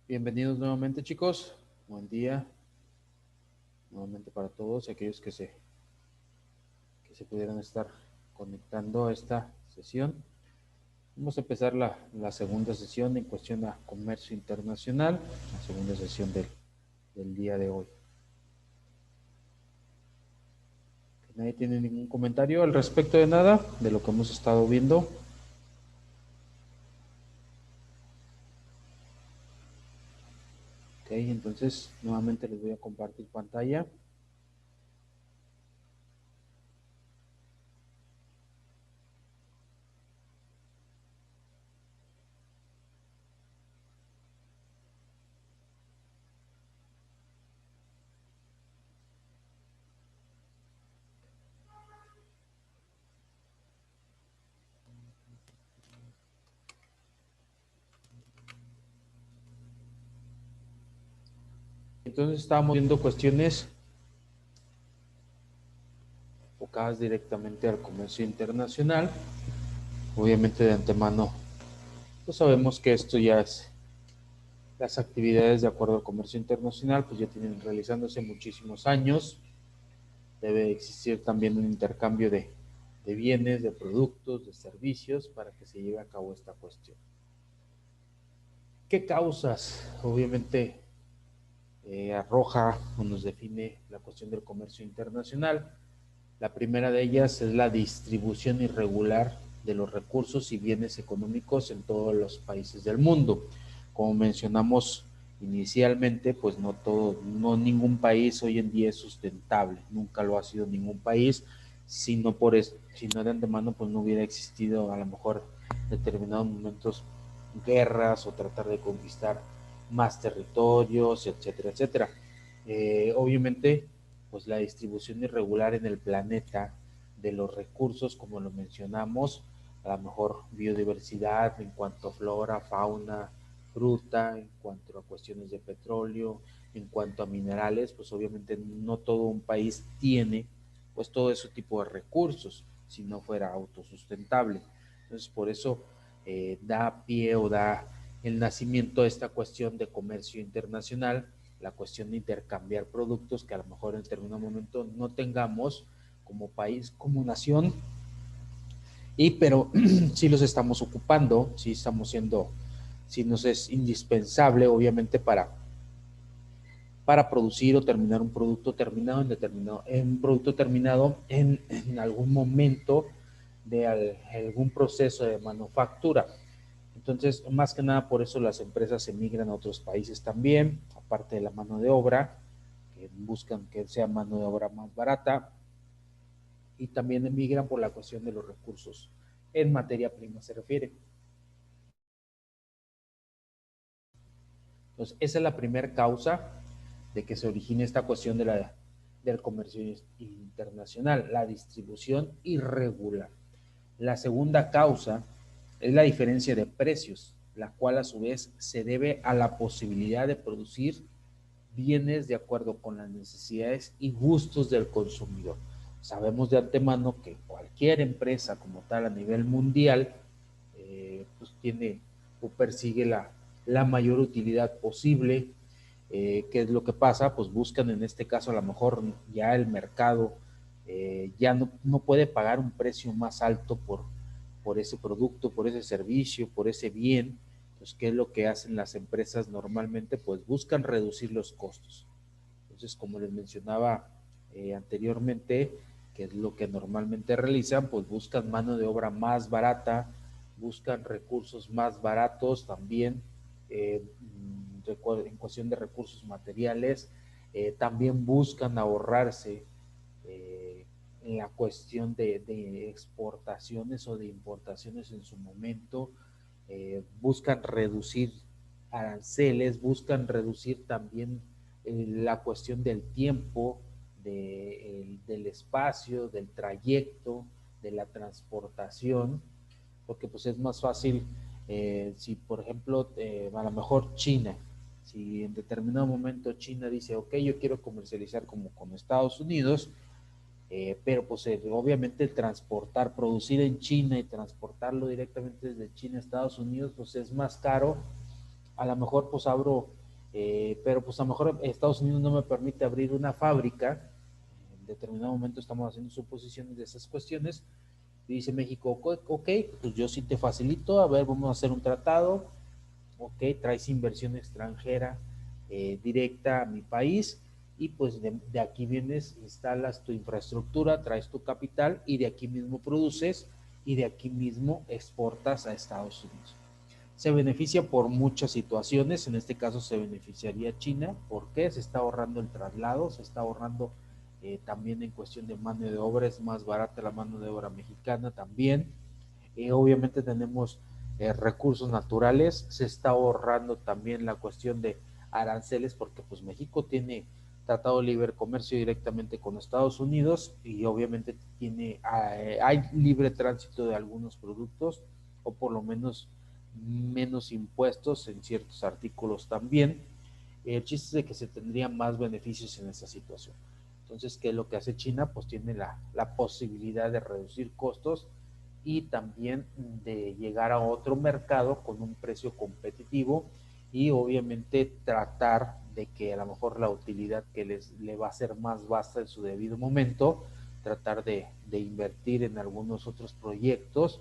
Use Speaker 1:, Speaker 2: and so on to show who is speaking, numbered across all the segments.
Speaker 1: Bienvenidos nuevamente, chicos. Buen día nuevamente para todos aquellos que se pudieran estar conectando a esta sesión. Vamos a empezar la segunda sesión en cuestión a comercio internacional, la segunda sesión del día de hoy. ¿Nadie tiene ningún comentario al respecto de nada de lo que hemos estado viendo? Ok, entonces nuevamente les voy a compartir pantalla. Entonces estábamos viendo cuestiones enfocadas directamente al comercio internacional. Obviamente de antemano, pues sabemos que esto ya es, las actividades de acuerdo al comercio internacional, pues ya tienen realizándose muchísimos años. Debe existir también un intercambio de bienes, de productos, de servicios para que se lleve a cabo esta cuestión. ¿Qué causas? Obviamente arroja o nos define la cuestión del comercio internacional. La primera de ellas es la distribución irregular de los recursos y bienes económicos en todos los países del mundo. Como mencionamos inicialmente, pues no ningún país hoy en día es sustentable, nunca lo ha sido ningún país, sino de antemano pues no hubiera existido a lo mejor determinados momentos guerras o tratar de conquistar más territorios, etcétera, etcétera. Obviamente pues la distribución irregular en el planeta de los recursos, como lo mencionamos, a lo mejor biodiversidad en cuanto a flora, fauna, fruta, en cuanto a cuestiones de petróleo, en cuanto a minerales, pues obviamente no todo un país tiene pues todo ese tipo de recursos si no fuera autosustentable. Entonces por eso da pie o da el nacimiento de esta cuestión de comercio internacional, la cuestión de intercambiar productos que a lo mejor en determinado momento no tengamos como país, como nación, pero sí los estamos ocupando, sí estamos siendo, sí nos es indispensable obviamente para producir o terminar un producto terminado en un producto terminado en algún momento de algún proceso de manufactura. Entonces, más que nada por eso las empresas emigran a otros países también, aparte de la mano de obra, que buscan que sea mano de obra más barata, y también emigran por la cuestión de los recursos en materia prima se refiere. Entonces, esa es la primera causa de que se origine esta cuestión del comercio internacional, la distribución irregular. La segunda causa es la diferencia de precios, la cual a su vez se debe a la posibilidad de producir bienes de acuerdo con las necesidades y gustos del consumidor. Sabemos de antemano que cualquier empresa como tal a nivel mundial pues tiene o persigue la mayor utilidad posible. ¿Qué es lo que pasa? Pues buscan en este caso a lo mejor ya el mercado ya no puede pagar un precio más alto por ese producto, por ese servicio, por ese bien. Pues, ¿qué es lo que hacen las empresas normalmente? Pues buscan reducir los costos. Entonces, como les mencionaba anteriormente, que es lo que normalmente realizan, pues buscan mano de obra más barata, buscan recursos más baratos también, en cuestión de recursos materiales, también buscan ahorrarse en la cuestión de exportaciones o de importaciones en su momento, buscan reducir aranceles, buscan reducir también la cuestión del tiempo, del espacio, del trayecto, de la transportación, porque pues es más fácil si por ejemplo a lo mejor China, si en determinado momento China dice, ok, yo quiero comercializar como con Estados Unidos, pero pues obviamente transportar, producir en China y transportarlo directamente desde China a Estados Unidos, pues es más caro a lo mejor pues abro, pero pues a lo mejor Estados Unidos no me permite abrir una fábrica, en determinado momento estamos haciendo suposiciones de esas cuestiones, y dice México, ok, pues yo sí te facilito, a ver, vamos a hacer un tratado, ok, traes inversión extranjera directa a mi país, y pues de aquí vienes, instalas tu infraestructura, traes tu capital, y de aquí mismo produces, y de aquí mismo exportas a Estados Unidos. Se beneficia por muchas situaciones, en este caso se beneficiaría China, porque se está ahorrando el traslado, se está ahorrando también en cuestión de mano de obra, es más barata la mano de obra mexicana también. Obviamente tenemos recursos naturales, se está ahorrando también la cuestión de aranceles, porque pues México tiene tratado de libre comercio directamente con Estados Unidos, y obviamente hay libre tránsito de algunos productos, o por lo menos menos impuestos en ciertos artículos también. El chiste es de que se tendrían más beneficios en esta situación. Entonces, ¿qué es lo que hace China? Pues tiene la posibilidad de reducir costos, y también de llegar a otro mercado con un precio competitivo, y obviamente tratar de que a lo mejor la utilidad que le va a ser más vasta en su debido momento, tratar de invertir en algunos otros proyectos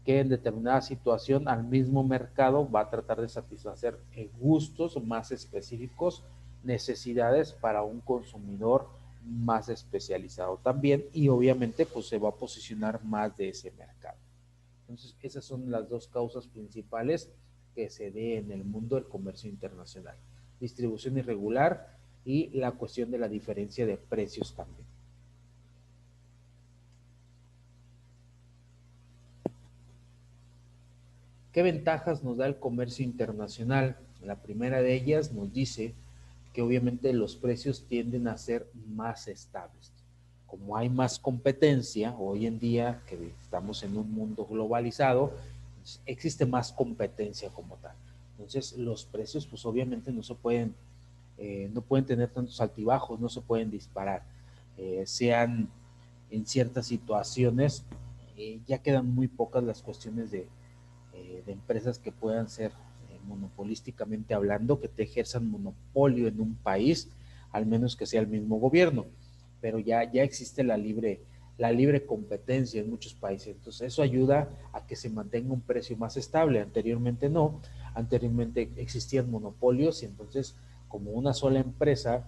Speaker 1: que en determinada situación al mismo mercado va a tratar de satisfacer gustos más específicos, necesidades para un consumidor más especializado también, y obviamente pues se va a posicionar más de ese mercado. Entonces esas son las dos causas principales que se dé en el mundo del comercio internacional: distribución irregular y la cuestión de la diferencia de precios también. ¿Qué ventajas nos da el comercio internacional? La primera de ellas nos dice que obviamente los precios tienden a ser más estables. Como hay más competencia hoy en día, que estamos en un mundo globalizado, pues, existe más competencia como tal. Entonces los precios pues obviamente no pueden tener tantos altibajos, no se pueden disparar. Sean en ciertas situaciones, ya quedan muy pocas las cuestiones de empresas que puedan ser monopolísticamente hablando, que te ejerzan monopolio en un país, al menos que sea el mismo gobierno, pero ya existe la libre competencia en muchos países, entonces eso ayuda a que se mantenga un precio más estable. Anteriormente no, anteriormente existían monopolios, y entonces como una sola empresa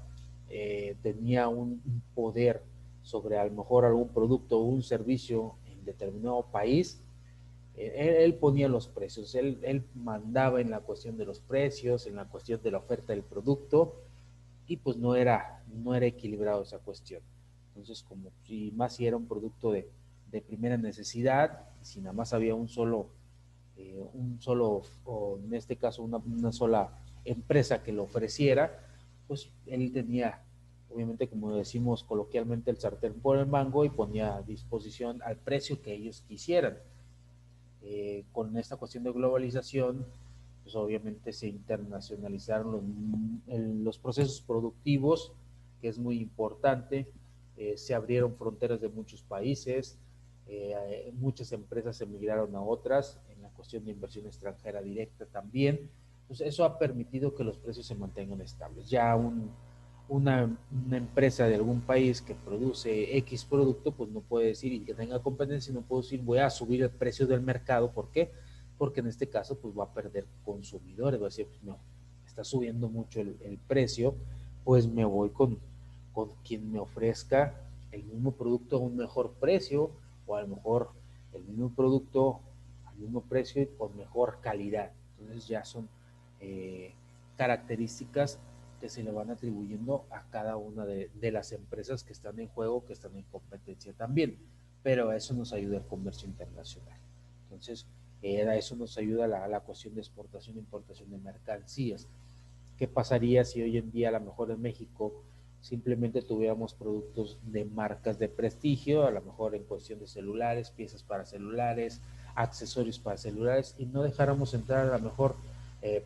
Speaker 1: tenía un poder sobre a lo mejor algún producto o un servicio en determinado país, él ponía los precios, él mandaba en la cuestión de los precios, en la cuestión de la oferta del producto, y pues no era equilibrado esa cuestión. Entonces, como si más si era un producto de primera necesidad, si nada más había o en este caso una sola empresa que lo ofreciera, pues él tenía, obviamente, como decimos coloquialmente, el sartén por el mango, y ponía a disposición al precio que ellos quisieran. Con esta cuestión de globalización, pues obviamente se internacionalizaron los procesos productivos, que es muy importante. Se abrieron fronteras de muchos países, muchas empresas emigraron a otras, en la cuestión de inversión extranjera directa también. Pues eso ha permitido que los precios se mantengan estables. Ya una empresa de algún país que produce X producto, pues no puede decir, y que tenga competencia, no puede decir voy a subir el precio del mercado. ¿Por qué? Porque en este caso pues va a perder consumidores, va a decir, pues no, está subiendo mucho el precio, pues me voy con quien me ofrezca el mismo producto a un mejor precio, o a lo mejor el mismo producto al mismo precio y con mejor calidad. Entonces ya son características que se le van atribuyendo a cada una de las empresas que están en juego, que están en competencia también. Pero a eso nos ayuda el comercio internacional. Entonces, a eso nos ayuda la cuestión de exportación e importación de mercancías. ¿Qué pasaría si hoy en día, a lo mejor en México, simplemente tuviéramos productos de marcas de prestigio, a lo mejor en cuestión de celulares, piezas para celulares, accesorios para celulares, y no dejáramos entrar a lo mejor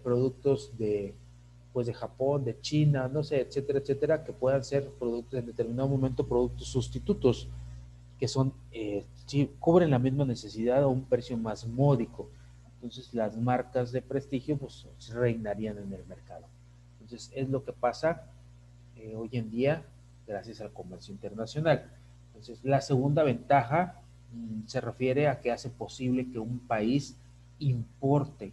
Speaker 1: productos pues de Japón, de China, no sé, etcétera, etcétera, que puedan ser productos en determinado momento, productos sustitutos, que son, sí, cubren la misma necesidad a un precio más módico? entonces las marcas de prestigio pues reinarían en el mercado. Entonces es lo que pasa hoy en día gracias al comercio internacional. Entonces la segunda ventaja se refiere a que hace posible que un país importe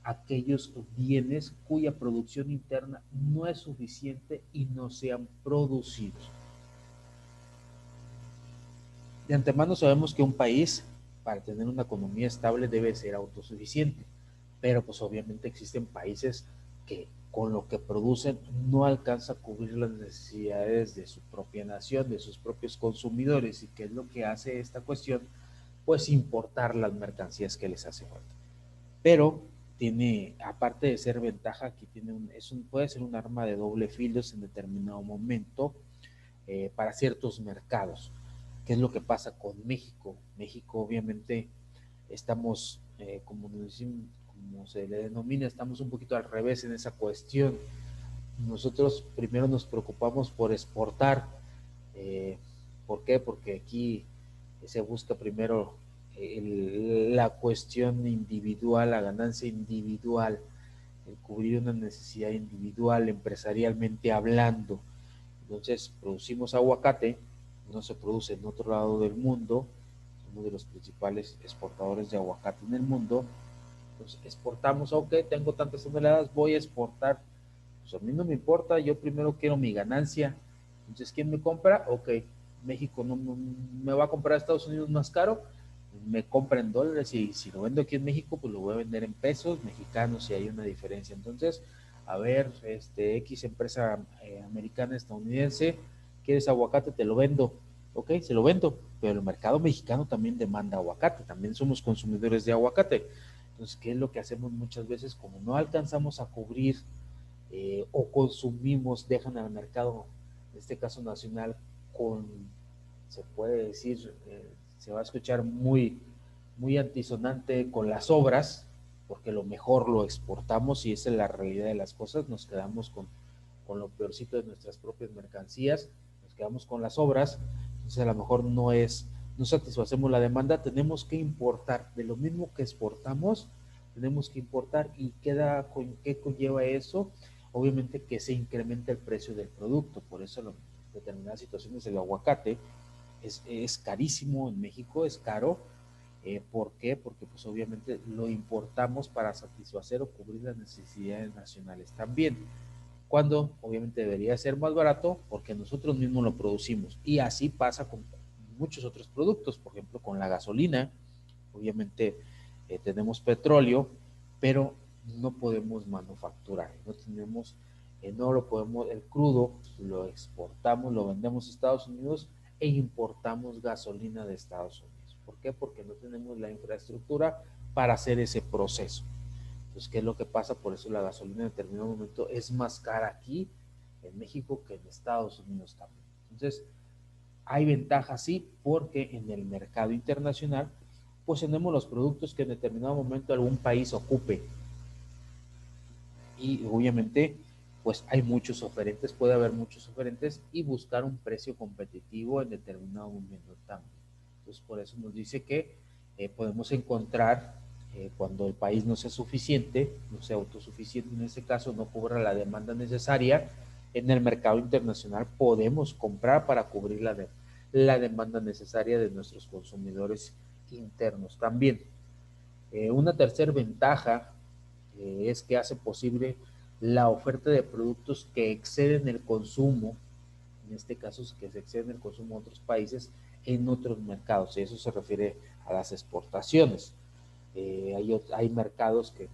Speaker 1: aquellos bienes cuya producción interna no es suficiente y no sean producidos. De antemano sabemos que un país, para tener una economía estable, debe ser autosuficiente, pero pues obviamente existen países que con lo que producen no alcanza a cubrir las necesidades de su propia nación, de sus propios consumidores. ¿Y qué es lo que hace esta cuestión? Pues importar las mercancías que les hace falta. Pero tiene, aparte de ser ventaja, aquí tiene puede ser un arma de doble filo en determinado momento para ciertos mercados. ¿Qué es lo que pasa con México? México obviamente estamos, como se le denomina, estamos un poquito al revés en esa cuestión. Nosotros primero nos preocupamos por exportar. ¿Por qué? Porque aquí se busca primero la cuestión individual, la ganancia individual, el cubrir una necesidad individual, empresarialmente hablando. Entonces, producimos aguacate, no se produce en otro lado del mundo, uno de los principales exportadores de aguacate en el mundo. Entonces, exportamos, ok, tengo tantas toneladas, voy a exportar. Pues a mí no me importa, yo primero quiero mi ganancia. Entonces, ¿quién me compra? Ok, México no me va a comprar a Estados Unidos más caro, me compra en dólares y si lo vendo aquí en México, pues lo voy a vender en pesos mexicanos si hay una diferencia. Entonces, a ver, X empresa americana, estadounidense, ¿quieres aguacate? Te lo vendo. Ok, se lo vendo, pero el mercado mexicano también demanda aguacate, también somos consumidores de aguacate. Entonces, ¿qué es lo que hacemos muchas veces? Como no alcanzamos a cubrir o consumimos, dejan al mercado, en este caso nacional, con, se puede decir, se va a escuchar muy antisonante con las obras, porque lo mejor lo exportamos y esa es la realidad de las cosas, nos quedamos con lo peorcito de nuestras propias mercancías, nos quedamos con las obras, entonces a lo mejor no satisfacemos la demanda, tenemos que importar, de lo mismo que exportamos, tenemos que importar y ¿qué conlleva eso? Obviamente que se incrementa el precio del producto, por eso en determinadas situaciones el aguacate es carísimo en México, es caro. ¿Por qué? Porque pues obviamente lo importamos para satisfacer o cubrir las necesidades nacionales también, cuando obviamente debería ser más barato porque nosotros mismos lo producimos. Y así pasa con muchos otros productos, por ejemplo con la gasolina, obviamente tenemos petróleo, pero no podemos manufacturar, no tenemos, no lo podemos, el crudo lo exportamos, lo vendemos a Estados Unidos e importamos gasolina de Estados Unidos. ¿Por qué? Porque no tenemos la infraestructura para hacer ese proceso. Entonces, ¿qué es lo que pasa? Por eso la gasolina en determinado momento es más cara aquí en México que en Estados Unidos también. Entonces, hay ventajas, sí, porque en el mercado internacional, pues tenemos los productos que en determinado momento algún país ocupe. Y obviamente, pues hay muchos oferentes, puede haber muchos oferentes y buscar un precio competitivo en determinado momento también. Entonces, por eso nos dice que podemos encontrar cuando el país no sea suficiente, no sea autosuficiente en este caso, no cubra la demanda necesaria, en el mercado internacional podemos comprar para cubrir la demanda necesaria de nuestros consumidores internos también. Una tercera ventaja es que hace posible la oferta de productos que exceden el consumo, en este caso que se exceden el consumo de otros países en otros mercados, y eso se refiere a las exportaciones. Hay mercados que,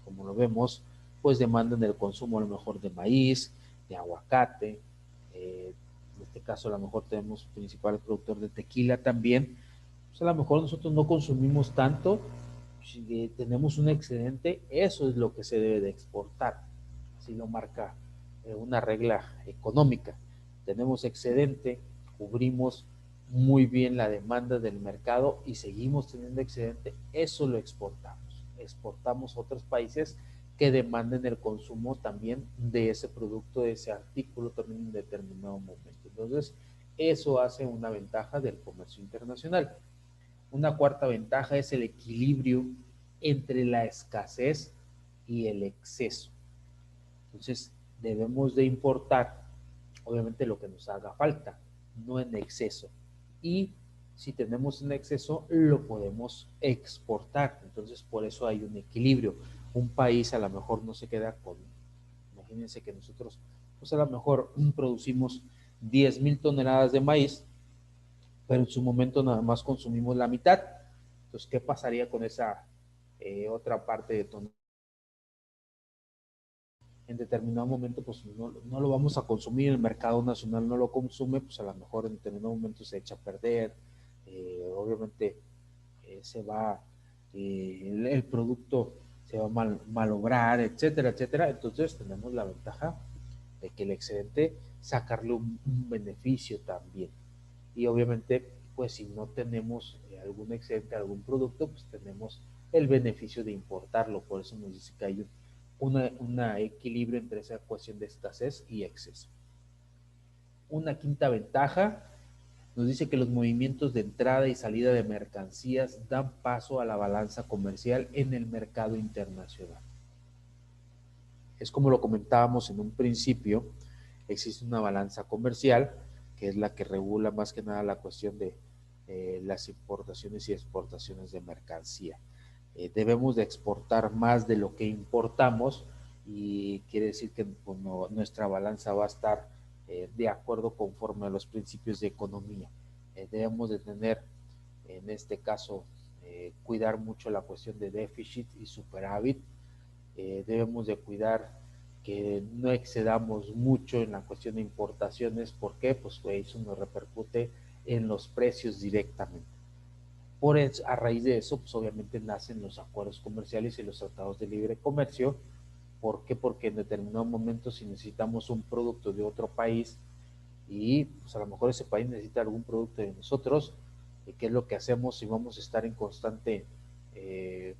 Speaker 1: como lo vemos, pues demandan el consumo a lo mejor de maíz, de aguacate, en este caso a lo mejor tenemos principal productor de tequila también, pues a lo mejor nosotros no consumimos tanto, si tenemos un excedente, eso es lo que se debe de exportar, así lo marca una regla económica. Tenemos excedente, cubrimos muy bien la demanda del mercado y seguimos teniendo excedente, eso lo exportamos. Exportamos a otros países que demanden el consumo también de ese producto, de ese artículo también en determinado momento. Entonces, eso hace una ventaja del comercio internacional. Una cuarta ventaja es el equilibrio entre la escasez y el exceso. Entonces, debemos de importar, obviamente, lo que nos haga falta, no en exceso. Y si tenemos en exceso, lo podemos exportar. Entonces, por eso hay un equilibrio. Un país a lo mejor no se queda con, imagínense que nosotros, pues a lo mejor producimos 10,000 toneladas de maíz, pero en su momento nada más consumimos la mitad. Entonces, ¿qué pasaría con esa otra parte de toneladas? En determinado momento pues no lo vamos a consumir, el mercado nacional no lo consume, pues a lo mejor en determinado momento se echa a perder, obviamente se va, el producto se va a malograr, etcétera, etcétera. Entonces tenemos la ventaja de que el excedente sacarle un beneficio también. Y obviamente, pues si no tenemos algún excedente, algún producto, pues tenemos el beneficio de importarlo. Por eso nos dice que hay un equilibrio entre esa cuestión de escasez y exceso. Una quinta ventaja nos dice que los movimientos de entrada y salida de mercancías dan paso a la balanza comercial en el mercado internacional. Es como lo comentábamos en un principio, existe una balanza comercial que es la que regula más que nada la cuestión de las importaciones y exportaciones de mercancía. Debemos de exportar más de lo que importamos y quiere decir que pues, nuestra balanza va a estar de acuerdo conforme a los principios de economía. Debemos de tener, en este caso, cuidar mucho la cuestión de déficit y superávit. Debemos de cuidar que no excedamos mucho en la cuestión de importaciones. ¿Por qué? Pues eso nos repercute en los precios directamente. Por eso, a raíz de eso, pues obviamente nacen los acuerdos comerciales y los tratados de libre comercio. ¿Por qué? Porque en determinado momento si necesitamos un producto de otro país y pues a lo mejor ese país necesita algún producto de nosotros, ¿qué es lo que hacemos si vamos a estar en constante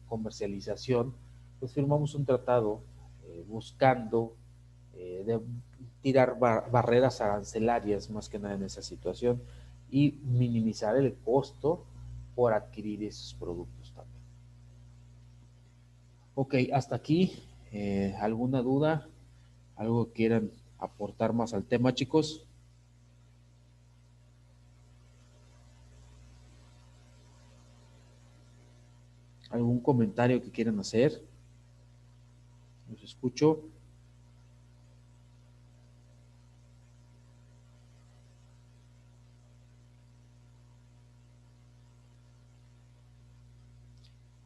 Speaker 1: comercialización? Pues firmamos un tratado buscando de tirar barreras arancelarias más que nada en esa situación y minimizar el costo por adquirir esos productos también. Ok, hasta aquí. ¿Alguna duda? ¿Algo que quieran aportar más al tema, chicos? ¿Algún comentario que quieran hacer? Los escucho.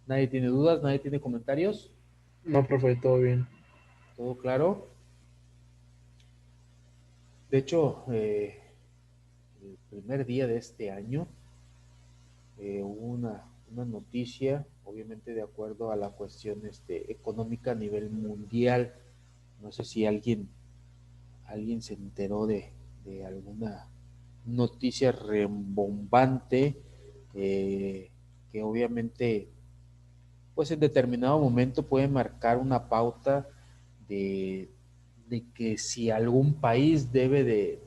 Speaker 1: ¿Nadie tiene dudas? ¿Nadie tiene comentarios?
Speaker 2: No, profe, todo bien.
Speaker 1: ¿Todo claro? De hecho, el primer día de este año hubo una noticia, obviamente de acuerdo a la cuestión económica a nivel mundial. No sé si alguien se enteró de alguna noticia rembombante que obviamente pues en determinado momento puede marcar una pauta de, de que si algún país debe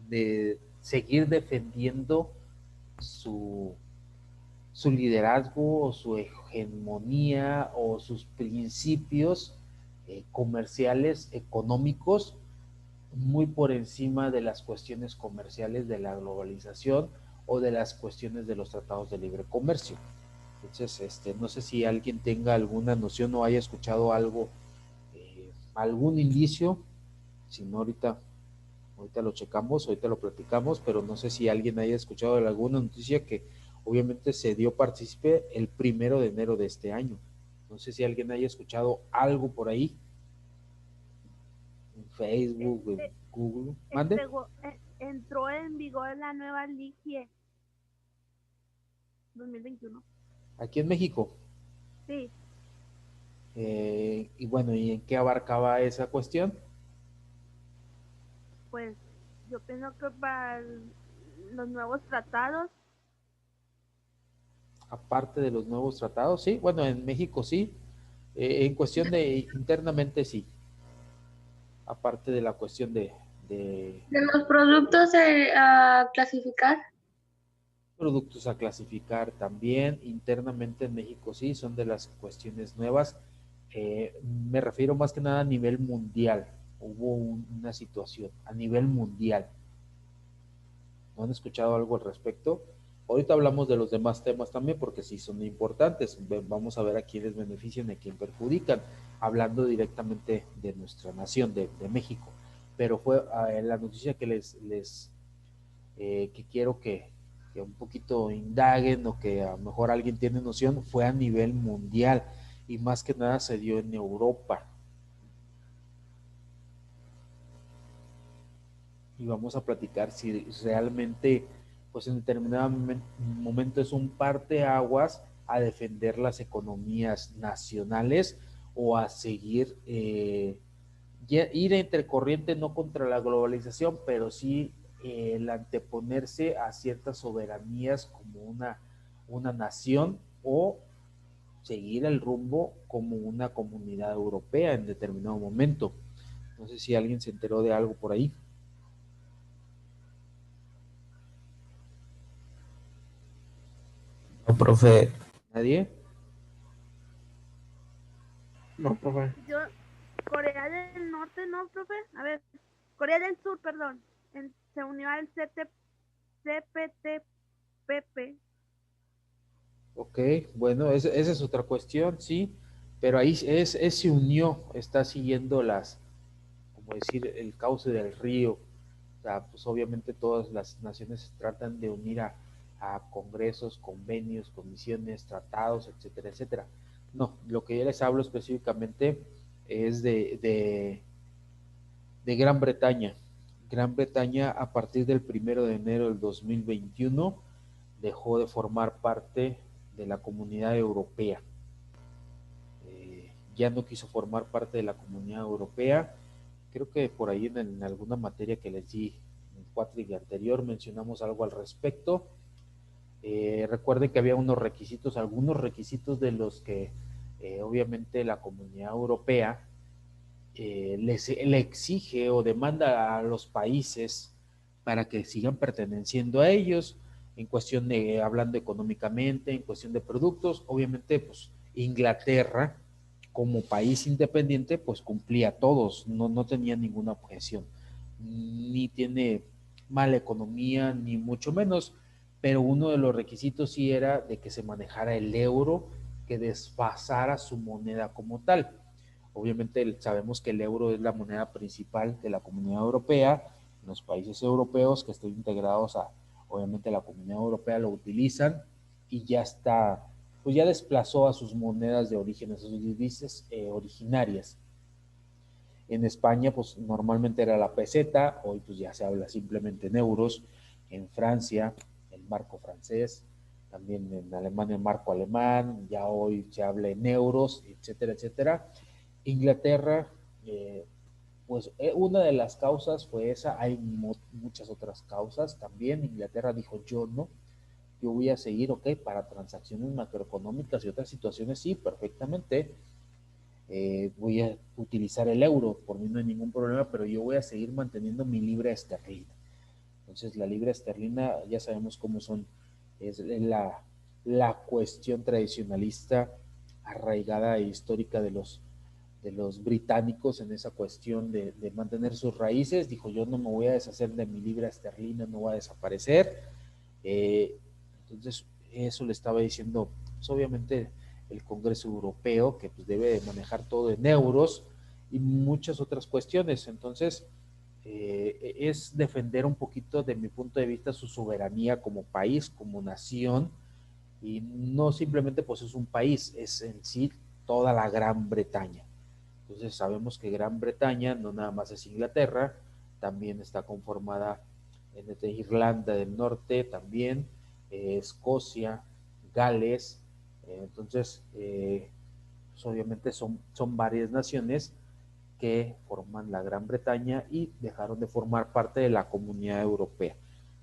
Speaker 1: de seguir defendiendo su, su liderazgo o su hegemonía o sus principios comerciales, económicos, muy por encima de las cuestiones comerciales de la globalización o de las cuestiones de los tratados de libre comercio. Entonces, no sé si alguien tenga alguna noción o haya escuchado algo, algún indicio, si no ahorita lo checamos, ahorita lo platicamos, pero no sé si alguien haya escuchado alguna noticia que obviamente se dio partícipe el 1 de enero de este año. No sé si alguien haya escuchado algo por ahí, en Facebook, en Google. ¿Mande?
Speaker 3: Entró en vigor la nueva LIGIE 2021.
Speaker 1: Aquí en México.
Speaker 3: Sí,
Speaker 1: Y bueno, ¿y en qué abarcaba esa cuestión?
Speaker 3: pues yo pienso que para los nuevos tratados,
Speaker 1: Aparte de los nuevos tratados, sí, bueno, en México sí, en cuestión de internamente sí, aparte de la cuestión de
Speaker 4: De los productos a clasificar.
Speaker 1: productos a clasificar también, internamente en México sí, son de las cuestiones nuevas. Me refiero más que nada a nivel mundial. Hubo una situación a nivel mundial. ¿No han escuchado algo al respecto? Ahorita hablamos de los demás temas también porque sí son importantes. Vamos a ver a quiénes benefician y a quién perjudican, hablando directamente de nuestra nación, de México. Pero fue la noticia que que quiero que un poquito indaguen o que a lo mejor alguien tiene noción, fue a nivel mundial y más que nada se dio en Europa. Y vamos a platicar si realmente, pues en determinado momento es un parteaguas a defender las economías nacionales o a seguir, ir entre corriente, no contra la globalización, pero sí el anteponerse a ciertas soberanías como una nación o seguir el rumbo como una comunidad europea en determinado momento. No sé si alguien se enteró de algo por ahí.
Speaker 4: No, profe,
Speaker 1: ¿Nadie?
Speaker 2: No, profe.
Speaker 3: Yo, Corea del Norte, ¿no, profe? A ver, Corea del Sur, perdón. Se unió al CPTPP.
Speaker 1: Ok, bueno, esa es otra cuestión, sí, pero ahí se unió, está siguiendo como decir, el cauce del río. O sea, pues obviamente todas las naciones tratan de unir a congresos, convenios, comisiones, tratados, etcétera, etcétera. No, lo que yo les hablo específicamente es de Gran Bretaña. Gran Bretaña a partir del 1 de enero del 2021 dejó de formar parte de la Comunidad Europea. Ya no quiso formar parte de la Comunidad Europea. Creo que por ahí en alguna materia que les di en el cuatrimestre anterior mencionamos algo al respecto. Recuerden que había algunos requisitos de los que obviamente la Comunidad Europea le exige o demanda a los países para que sigan perteneciendo a ellos, en cuestión de, hablando económicamente, en cuestión de productos, obviamente pues Inglaterra como país independiente pues cumplía todos, no tenía ninguna objeción, ni tiene mala economía, ni mucho menos, pero uno de los requisitos sí era de que se manejara el euro, que desfasara su moneda como tal. Obviamente sabemos que el euro es la moneda principal de la Comunidad Europea. Los países europeos que estén integrados obviamente, la Comunidad Europea lo utilizan y ya está, pues ya desplazó a sus monedas de origen, a sus divisas originarias. En España, pues normalmente era la peseta, hoy pues ya se habla simplemente en euros. En Francia, el marco francés, también en Alemania el marco alemán, ya hoy se habla en euros, etcétera, etcétera. Inglaterra, pues una de las causas fue esa, hay muchas otras causas también. Inglaterra dijo yo no, yo voy a seguir, ok, para transacciones macroeconómicas y otras situaciones, sí, perfectamente, voy a utilizar el euro, por mí no hay ningún problema, pero yo voy a seguir manteniendo mi libra esterlina. Entonces la libra esterlina ya sabemos cómo son, es la cuestión tradicionalista arraigada e histórica de los británicos en esa cuestión de mantener sus raíces. Dijo, yo no me voy a deshacer de mi libra esterlina, no va a desaparecer. Eh, entonces, eso le estaba diciendo, pues, obviamente, el Congreso Europeo, que pues, debe de manejar todo en euros y muchas otras cuestiones. Entonces, es defender un poquito, de mi punto de vista, su soberanía como país, como nación, y no simplemente pues es un país, es en sí toda la Gran Bretaña. Entonces sabemos que Gran Bretaña no nada más es Inglaterra, también está conformada en Irlanda del Norte, también Escocia, Gales. Entonces, pues obviamente son varias naciones que forman la Gran Bretaña y dejaron de formar parte de la Comunidad Europea.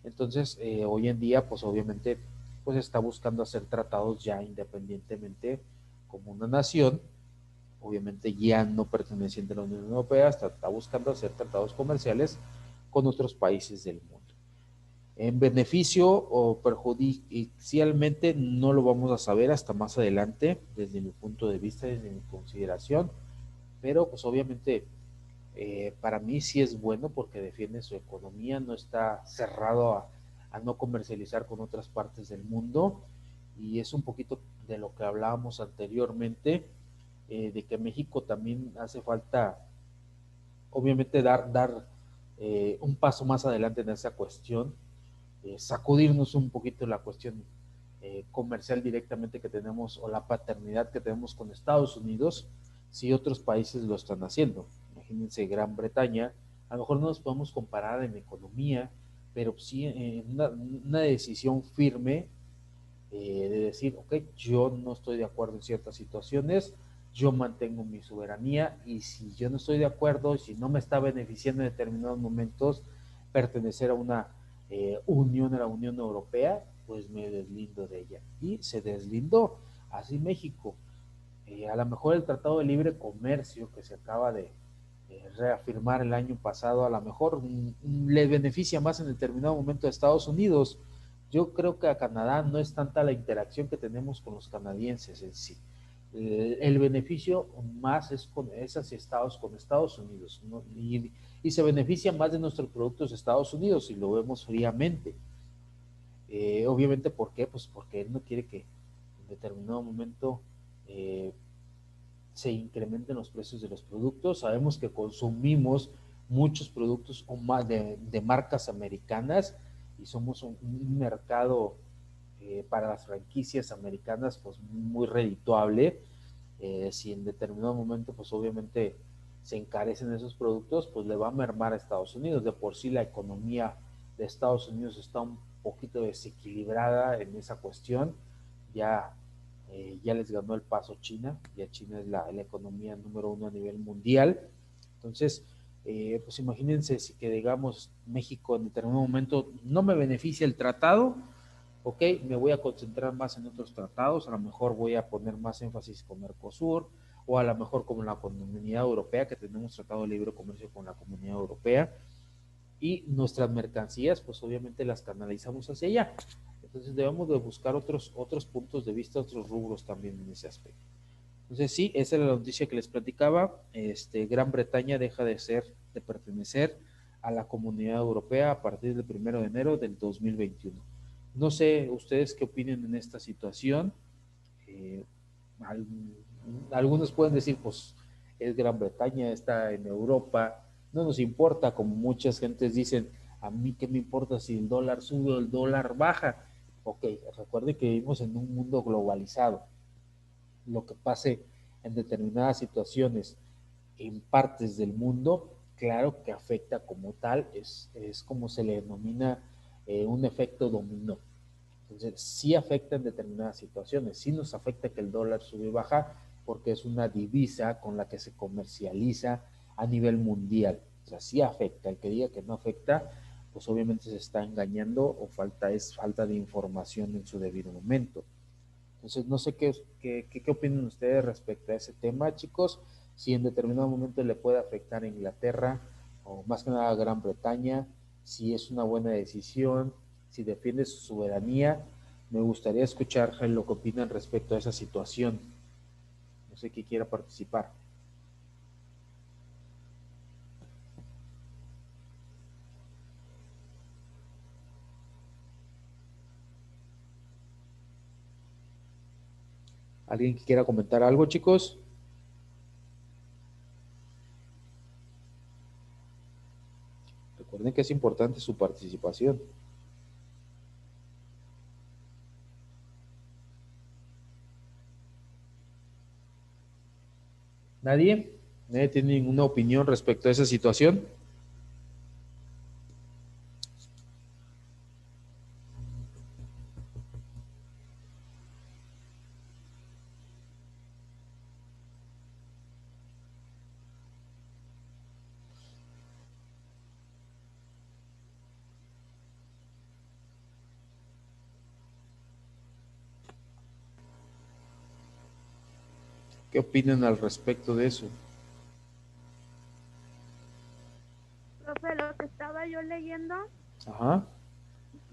Speaker 1: Entonces, hoy en día, pues obviamente, pues está buscando hacer tratados ya independientemente como una nación, obviamente ya no perteneciente a la Unión Europea, está buscando hacer tratados comerciales con otros países del mundo. En beneficio o perjudicialmente no lo vamos a saber hasta más adelante, desde mi punto de vista, desde mi consideración, pero pues obviamente para mí sí es bueno porque defiende su economía, no está cerrado a no comercializar con otras partes del mundo y es un poquito de lo que hablábamos anteriormente, de que México también hace falta, obviamente, dar un paso más adelante en esa cuestión, sacudirnos un poquito la cuestión comercial directamente que tenemos o la paternidad que tenemos con Estados Unidos, si otros países lo están haciendo. Imagínense Gran Bretaña, a lo mejor no nos podemos comparar en economía, pero sí en una decisión firme de decir, ok, yo no estoy de acuerdo en ciertas situaciones, yo mantengo mi soberanía y si yo no estoy de acuerdo, si no me está beneficiando en determinados momentos pertenecer a una unión, a la Unión Europea, pues me deslindo de ella. Y se deslindó. Así México. A lo mejor el Tratado de Libre Comercio que se acaba de reafirmar el año pasado, a lo mejor le beneficia más en determinado momento a Estados Unidos. Yo creo que a Canadá no es tanta la interacción que tenemos con los canadienses en sí. El beneficio más es hacia con Estados Unidos, ¿no? Y se beneficia más de nuestros productos de Estados Unidos si lo vemos fríamente. Obviamente, ¿por qué? Pues porque él no quiere que en determinado momento eh, se incrementen los precios de los productos. Sabemos que consumimos muchos productos o más de marcas americanas y somos un mercado para las franquicias americanas pues muy redituable. Si en determinado momento pues obviamente se encarecen esos productos, pues le va a mermar a Estados Unidos. De por sí la economía de Estados Unidos está un poquito desequilibrada en esa cuestión. Ya ya les ganó el paso China, ya China es la economía número uno a nivel mundial. Entonces, pues imagínense si que digamos México en determinado momento no me beneficia el tratado, ok, me voy a concentrar más en otros tratados, a lo mejor voy a poner más énfasis con Mercosur, o a lo mejor como la Comunidad Europea, que tenemos tratado de libre comercio con la Comunidad Europea, y nuestras mercancías, pues obviamente las canalizamos hacia allá. Entonces debemos de buscar otros puntos de vista, otros rubros también en ese aspecto. Entonces sí, esa era la noticia que les platicaba. Gran Bretaña deja de pertenecer a la Comunidad Europea a partir del 1 de enero del 2021. No sé ustedes qué opinen en esta situación. Eh, al- Algunos pueden decir, pues es Gran Bretaña, está en Europa, no nos importa, como muchas gentes dicen, a mí qué me importa si el dólar sube o el dólar baja. Ok, recuerde que vivimos en un mundo globalizado. Lo que pase en determinadas situaciones en partes del mundo, claro que afecta como tal, es como se le denomina un efecto dominó. Entonces, sí afecta en determinadas situaciones, sí nos afecta que el dólar sube y baja porque es una divisa con la que se comercializa a nivel mundial. O sea, sí afecta. El que diga que no afecta, pues obviamente se está engañando o es falta de información en su debido momento. Entonces, no sé qué opinan ustedes respecto a ese tema, chicos. Si en determinado momento le puede afectar a Inglaterra o más que nada a Gran Bretaña, si es una buena decisión, si defiende su soberanía. Me gustaría escuchar lo que opinan respecto a esa situación. No sé quién quiera participar. ¿Alguien que quiera comentar algo, chicos? Recuerden que es importante su participación. ¿Nadie? ¿Nadie tiene ninguna opinión respecto a esa situación? ¿Qué opinan al respecto de eso?
Speaker 3: Profe, lo que estaba yo leyendo
Speaker 1: Ajá.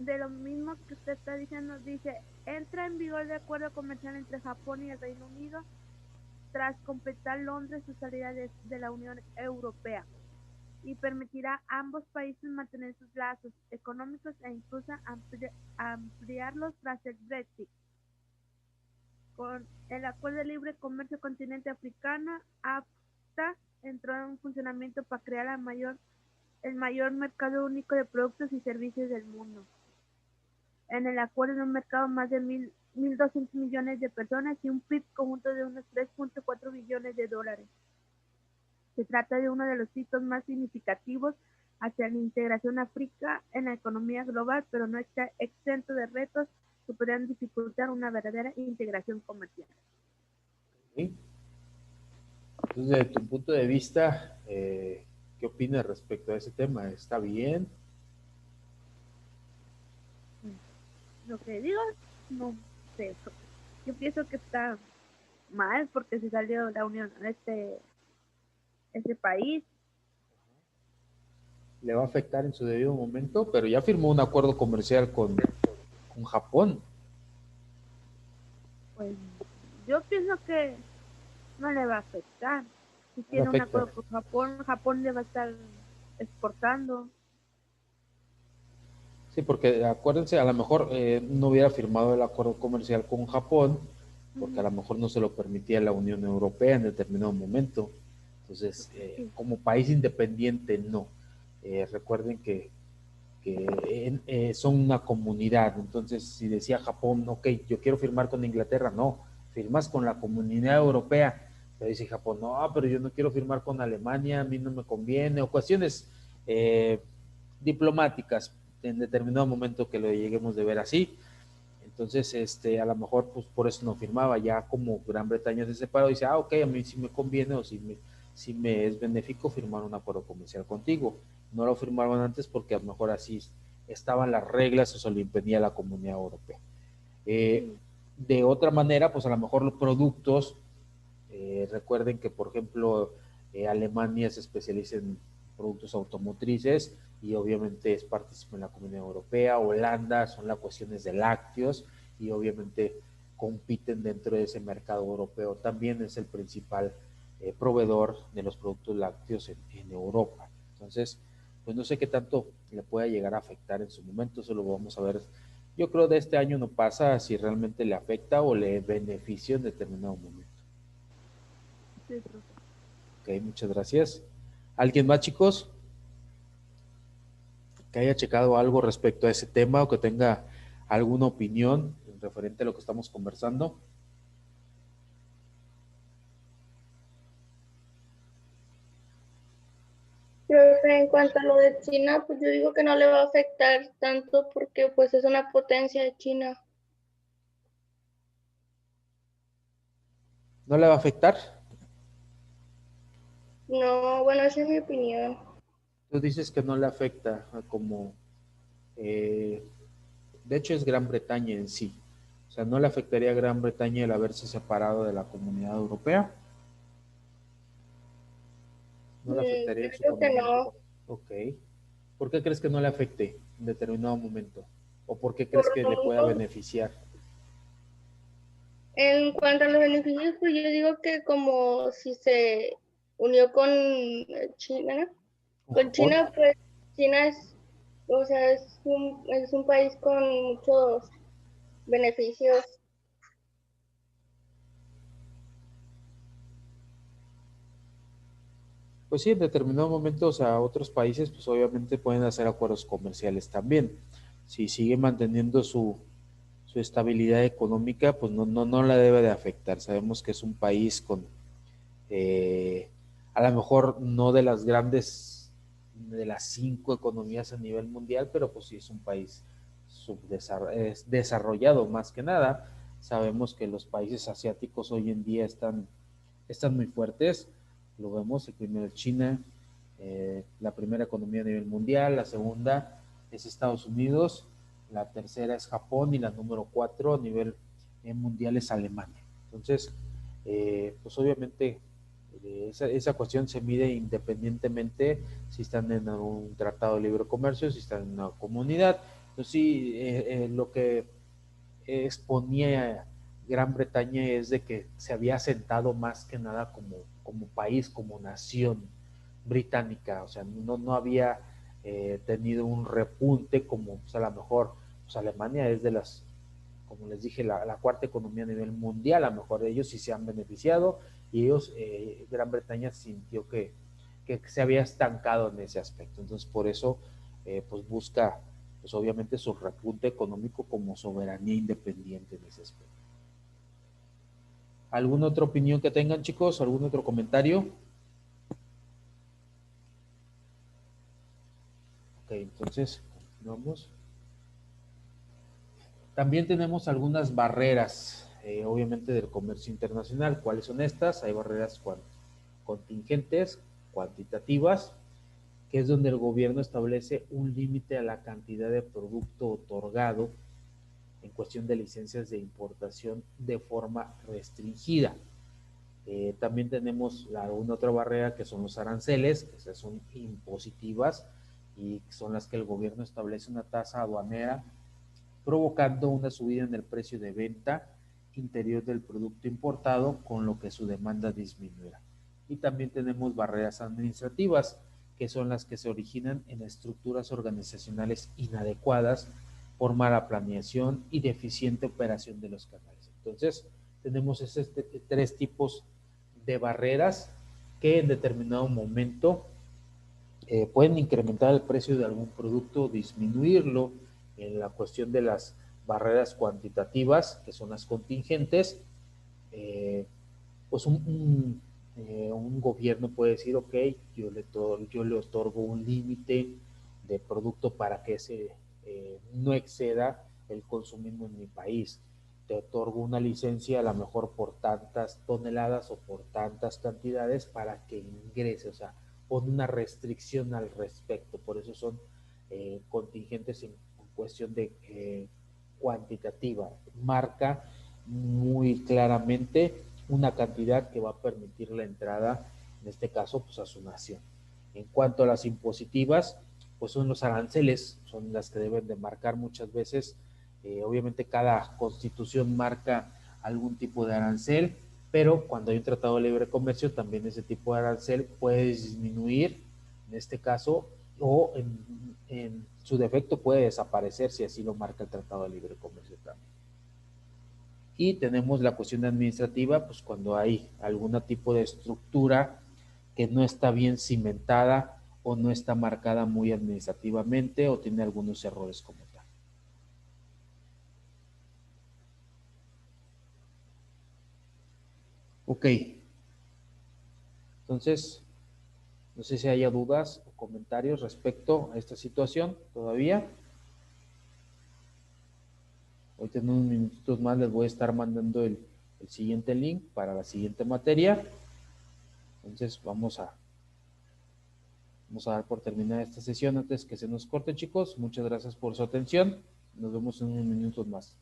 Speaker 3: de lo mismo que usted está diciendo, dice, entra en vigor el acuerdo comercial entre Japón y el Reino Unido tras completar Londres su salida de la Unión Europea y permitirá a ambos países mantener sus lazos económicos e incluso ampliarlos tras el Brexit. Con el Acuerdo de Libre Comercio Continente Africano, AFTA, entró en funcionamiento para crear el mayor mercado único de productos y servicios del mundo. En el acuerdo de un mercado más de 1.200 millones de personas y un PIB conjunto de unos 3.4 billones de dólares. Se trata de uno de los hitos más significativos hacia la integración África en la economía global, pero no está exento de retos que podrían dificultar una verdadera integración comercial.
Speaker 1: ¿Sí? Entonces, desde tu punto de vista, ¿qué opinas respecto a ese tema? ¿Está bien?
Speaker 3: Lo que digo, no sé. Yo pienso que está mal porque se salió la Unión a este país.
Speaker 1: Le va a afectar en su debido momento, pero ya firmó un acuerdo comercial con Japón.
Speaker 3: Pues yo pienso que no le va a afectar. Si
Speaker 1: No le
Speaker 3: tiene un
Speaker 1: afecta.
Speaker 3: acuerdo con Japón, Japón le va a estar exportando.
Speaker 1: Sí, porque acuérdense, a lo mejor no hubiera firmado el acuerdo comercial con Japón, porque a lo mejor no se lo permitía la Unión Europea en determinado momento. Entonces,
Speaker 3: Sí.
Speaker 1: como país independiente, no. Recuerden que son una comunidad. Entonces, si decía Japón, ok, yo quiero firmar con Inglaterra, no, firmas con la comunidad europea. Pero dice Japón, no, pero yo no quiero firmar con Alemania, a mí no me conviene, o cuestiones diplomáticas en determinado momento que lo lleguemos de ver así. Entonces, a lo mejor, pues por eso no firmaba. Ya como Gran Bretaña se separó, dice, ah, ok, a mí sí me conviene o si me es benéfico firmar un acuerdo comercial contigo. No lo firmaron antes porque a lo mejor así estaban las reglas o se lo impedía la Comunidad Europea.
Speaker 3: Sí.
Speaker 1: De otra manera, pues a lo mejor los productos, recuerden que, por ejemplo, Alemania se especializa en productos automotrices y obviamente es partícipe en la Comunidad Europea. Holanda son las cuestiones de lácteos y obviamente compiten dentro de ese mercado europeo. También es el principal proveedor de los productos lácteos en Europa. Entonces, pues no sé qué tanto le pueda llegar a afectar en su momento, eso lo vamos a ver. Yo creo de este año no pasa si realmente le afecta o le beneficia en determinado momento.
Speaker 3: Sí, profe.
Speaker 1: Ok, muchas gracias. ¿Alguien más, chicos, que haya checado algo respecto a ese tema o que tenga alguna opinión referente a lo que estamos conversando?
Speaker 4: Profe, en cuanto a lo de China, pues yo digo que no le va a afectar tanto porque pues es una potencia de China.
Speaker 1: ¿No le va a afectar?
Speaker 4: No, bueno, esa es mi opinión.
Speaker 1: Tú dices que no le afecta como, eh, de hecho es Gran Bretaña en sí. O sea, ¿no le afectaría a Gran Bretaña el haberse separado de la Comunidad Europea? ¿No le afectaría
Speaker 4: Yo
Speaker 1: en su
Speaker 4: creo que
Speaker 1: economía?
Speaker 4: no,
Speaker 1: Ok. ¿Por qué crees que no le afecte en determinado momento? ¿O por qué
Speaker 4: por
Speaker 1: crees que
Speaker 4: lo
Speaker 1: le pueda
Speaker 4: mismo.
Speaker 1: beneficiar?
Speaker 4: En cuanto a los beneficios, pues yo digo que como si se unió con China, ¿no?
Speaker 1: ¿Con
Speaker 4: Con
Speaker 1: Japón?
Speaker 4: China, pues China es, o sea, es un país con muchos beneficios.
Speaker 1: Pues sí, en determinado momento, o sea, otros países, pues obviamente pueden hacer acuerdos comerciales también. Si sigue manteniendo su estabilidad económica, pues no la debe de afectar. Sabemos que es un país con, eh, a lo mejor no de las grandes, de las 5 economías a nivel mundial, pero pues sí es un país desarrollado más que nada. Sabemos que los países asiáticos hoy en día están muy fuertes. Lo vemos, el primero es China, la primera economía a nivel mundial, la segunda es Estados Unidos, la tercera es Japón y la número 4 a nivel mundial es Alemania. Entonces, pues obviamente esa cuestión se mide independientemente si están en un tratado de libre comercio, si están en una comunidad. Entonces sí, lo que exponía Gran Bretaña es de que se había asentado más que nada como país, como nación británica, o sea, no había tenido un repunte como pues, a lo mejor pues, Alemania es de las, como les dije, la cuarta economía a nivel mundial, a lo mejor ellos sí se han beneficiado y ellos, Gran Bretaña sintió que se había estancado en ese aspecto, entonces por eso pues busca pues obviamente su repunte económico como soberanía independiente en ese aspecto. ¿Alguna otra opinión que tengan, chicos? ¿Algún otro comentario? Ok, entonces, continuamos. También tenemos algunas barreras, obviamente, del comercio internacional. ¿Cuáles son estas? Hay barreras contingentes, cuantitativas, que es donde el gobierno establece un límite a la cantidad de producto otorgado en cuestión de licencias de importación de forma restringida. También tenemos una otra barrera que son los aranceles, que esas son impositivas y son las que el gobierno establece una tasa aduanera provocando una subida en el precio de venta interior del producto importado, con lo que su demanda disminuirá. Y también tenemos barreras administrativas, que son las que se originan en estructuras organizacionales inadecuadas por mala planeación y deficiente operación de los canales. Entonces, tenemos tres tipos de barreras que en determinado momento pueden incrementar el precio de algún producto, disminuirlo. En la cuestión de las barreras cuantitativas, que son las contingentes, pues un gobierno puede decir, ok, yo le otorgo un límite de producto para que no exceda el consumismo en mi país. Te otorgo una licencia a lo mejor por tantas toneladas o por tantas cantidades para que ingrese, o sea, pone una restricción al respecto. Por eso son contingentes en cuestión de cuantitativa. Marca muy claramente una cantidad que va a permitir la entrada, en este caso, pues a su nación. En cuanto a las impositivas, pues son los aranceles, son las que deben de marcar muchas veces. Obviamente cada constitución marca algún tipo de arancel, pero cuando hay un tratado de libre comercio, también ese tipo de arancel puede disminuir, en este caso, o en su defecto puede desaparecer si así lo marca el tratado de libre comercio también. Y tenemos la cuestión administrativa, pues cuando hay algún tipo de estructura que no está bien cimentada o no está marcada muy administrativamente o tiene algunos errores como tal. Ok, entonces, no sé si haya dudas o comentarios respecto a esta situación todavía. Ahorita en unos minutitos más les voy a estar mandando el siguiente link para la siguiente materia. Entonces vamos a dar por terminada esta sesión antes que se nos corte, chicos. Muchas gracias por su atención. Nos vemos en unos minutos más.